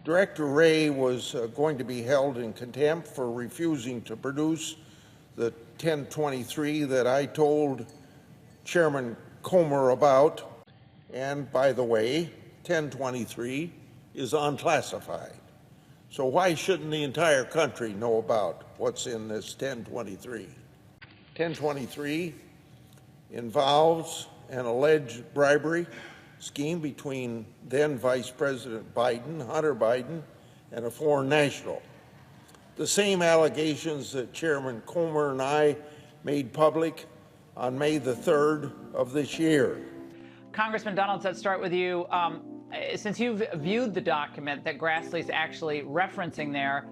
Director Wray was going to be held in contempt for refusing to produce the 1023 that I told Chairman Comer about. And by the way, 1023 is unclassified. So why shouldn't the entire country know about what's in this 1023? 1023 involves an alleged bribery scheme between then Vice President Biden, Hunter Biden, and a foreign national. The same allegations that Chairman Comer and I made public on May the 3rd of this year. Congressman Donald, let's start with you. Since you've viewed the document that Grassley's actually referencing there,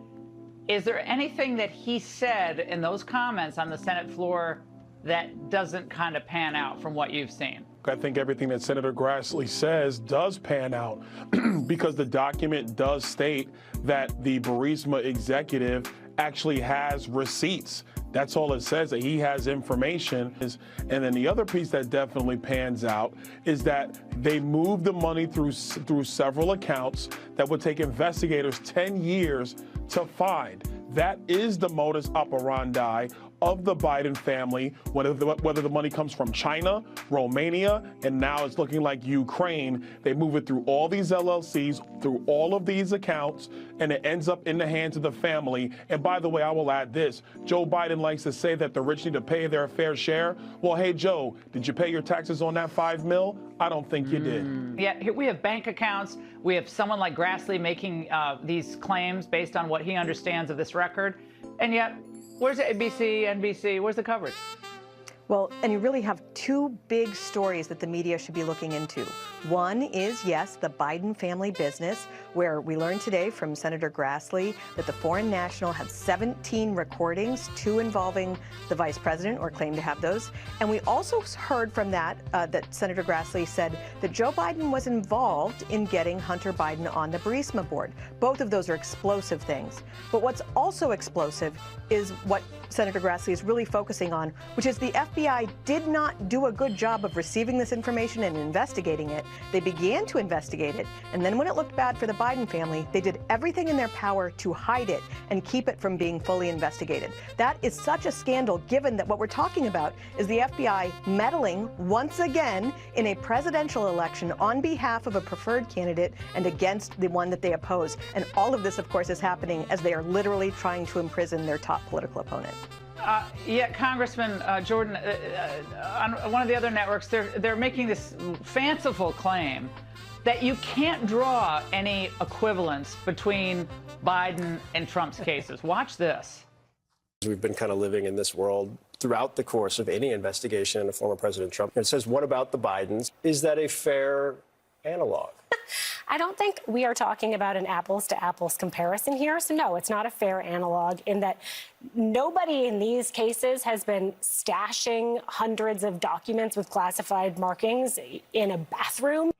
is there anything that he said in those comments on the Senate floor that doesn't kind of pan out from what you've seen? I think everything that Senator Grassley says does pan out because the document does state that the Burisma executive actually has receipts. That's all it says, that he has information. And then the other piece that definitely pans out is that they moved the money through several accounts that would take investigators 10 years to find. That is the modus operandi of the Biden family, whether the money comes from China, Romania, and now it's looking like Ukraine. They move it through all these LLCs, through all of these accounts, and it ends up in the hands of the family. And by the way, I will add this. Joe Biden likes to say that the rich need to pay their fair share. Well, hey, Joe, did you pay your taxes on that $5 million? I don't think you did. Yeah, here we have bank accounts. We have someone like Grassley making these claims based on what he understands of this record. And yet, where's the ABC, NBC? Where's the coverage? Well, and you really have two big stories that the media should be looking into. One is, yes, the Biden family business, where we learned today from Senator Grassley that the foreign national had 17 recordings, 2 involving the vice president, or claimed to have those. And we also heard from that Senator Grassley said that Joe Biden was involved in getting Hunter Biden on the Burisma board. Both of those are explosive things. But what's also explosive is what Senator Grassley is really focusing on, which is the FBI did not do a good job of receiving this information and investigating it. They began to investigate it, and then when it looked bad for the Biden family, they did everything in their power to hide it and keep it from being fully investigated. That is such a scandal, given that what we're talking about is the FBI meddling once again in a presidential election on behalf of a preferred candidate and against the one that they oppose. And all of this, of course, is happening as they are literally trying to imprison their top political opponent. Yeah, Congressman Jordan, on one of the other networks, they're making this fanciful claim that you can't draw any equivalence between Biden and Trump's cases. Watch this. We've been kind of living in this world throughout the course of any investigation into former President Trump. It says, what about the Bidens? Is that a fair analog? I don't think we are talking about an apples to apples comparison here. So no, it's not a fair analog in that nobody in these cases has been stashing hundreds of documents with classified markings in a bathroom.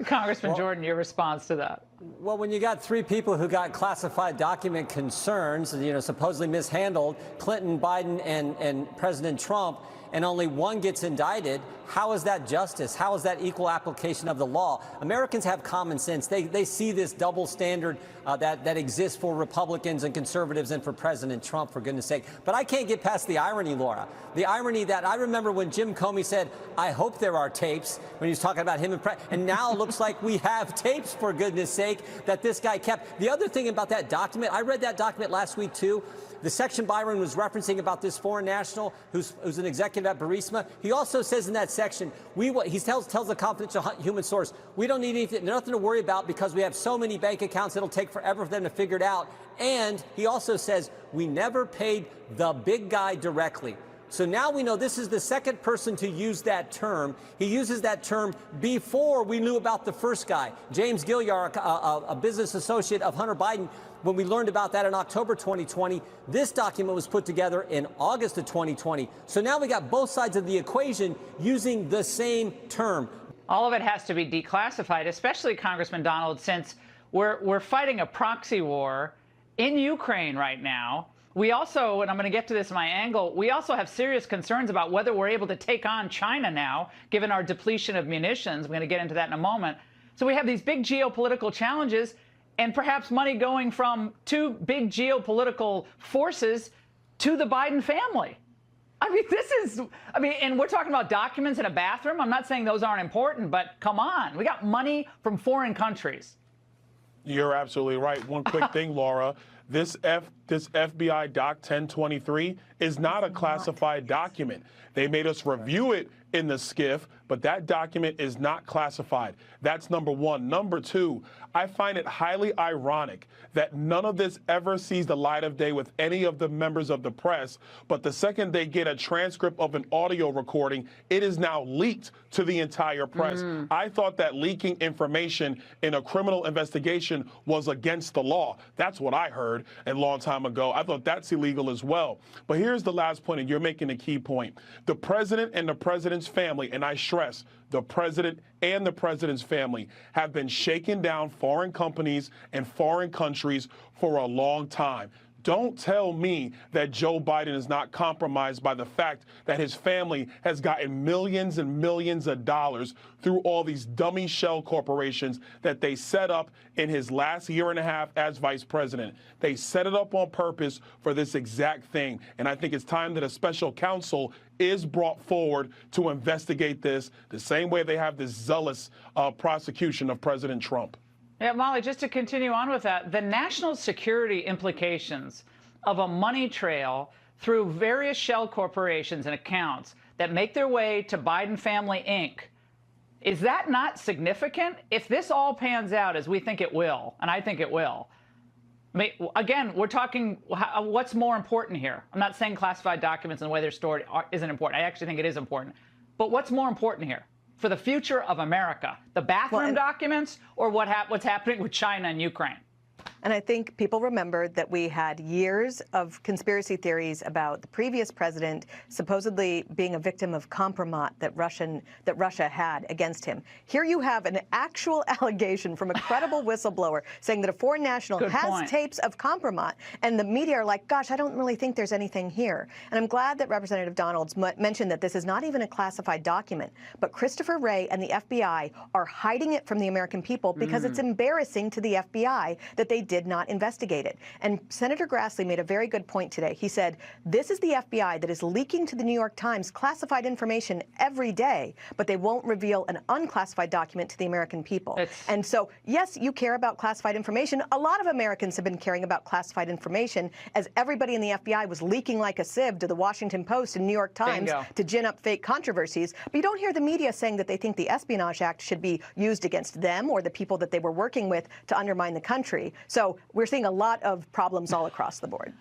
Congressman Jordan, your response to that? Well, when you got 3 people who got classified document concerns, supposedly mishandled, Clinton, Biden, and President Trump, and only one gets indicted, how is that justice? How is that equal application of the law? Americans have common sense. They see this double standard that exists for Republicans and conservatives and for President Trump, for goodness sake. But I can't get past the irony, Laura. The irony that I remember when Jim Comey said, I hope there are tapes, when he was talking about him and now it looks like we have tapes, for goodness sake, that this guy kept. The other thing about that document, I read that document last week, too. The section Byron was referencing about this foreign national who's an executive at Burisma, he also says in that section, he tells a confidential human source, we don't need anything, nothing to worry about because we have so many bank accounts, it'll take forever for them to figure it out. And he also says, we never paid the big guy directly. So now we know this is the second person to use that term. He uses that term before we knew about the first guy, James Gilliar, a business associate of Hunter Biden. When we learned about that in October 2020, this document was put together in August of 2020. So now we got both sides of the equation using the same term. All of it has to be declassified, especially, Congressman Donald, since we're fighting a proxy war in Ukraine right now. We also, and I'm going to get to this in my angle, we also have serious concerns about whether we're able to take on China now, given our depletion of munitions. We're going to get into that in a moment. So we have these big geopolitical challenges, and perhaps money going from two big geopolitical forces to the Biden family. I mean, and we're talking about documents in a bathroom. I'm not saying those aren't important, but come on. We got money from foreign countries. You're absolutely right. One quick thing, Laura. This FBI Doc 1023 is not a classified document. They made us review it in the SCIF, but that document is not classified. That's number one. Number two, I find it highly ironic that none of this ever sees the light of day with any of the members of the press, but the second they get a transcript of an audio recording, it is now leaked to the entire press. I thought that leaking information in a criminal investigation was against the law. That's what I heard a long time ago. I thought that's illegal as well. But here's the last point, and you're making a key point. The president and the president's family, and I stress, the president and the president's family have been shaking down foreign companies and foreign countries for a long time. Don't tell me that Joe Biden is not compromised by the fact that his family has gotten millions and millions of dollars through all these dummy shell corporations that they set up in his last year and a half as vice president. They set it up on purpose for this exact thing. And I think it's time that a special counsel is brought forward to investigate this the same way they have this zealous prosecution of President Trump. Yeah, Molly, just to continue on with that, the national security implications of a money trail through various shell corporations and accounts that make their way to Biden Family Inc., is that not significant? If this all pans out as we think it will, and I think it will, again, we're talking what's more important here. I'm not saying classified documents and the way they're stored isn't important. I actually think it is important. But what's more important here for the future of America? The bathroom documents or what's happening with China and Ukraine? And I think people remember that we had years of conspiracy theories about the previous president supposedly being a victim of compromise that Russia had against him. Here you have an actual allegation from a credible whistleblower saying that a foreign national has tapes of compromise, and the media are like, gosh, I don't really think there's anything here. And I'm glad that Representative Donalds mentioned that this is not even a classified document, but Christopher Wray and the FBI are hiding it from the American people because it's embarrassing to the FBI that they did not investigate it. And Senator Grassley made a very good point today. He said, this is the FBI that is leaking to the New York Times classified information every day, but they won't reveal an unclassified document to the American people. And so, yes, you care about classified information. A lot of Americans have been caring about classified information as everybody in the FBI was leaking like a sieve to the Washington Post and New York Times to gin up fake controversies. But you don't hear the media saying that they think the Espionage Act should be used against them or the people that they were working with to undermine the country. So we're seeing a lot of problems all across the board.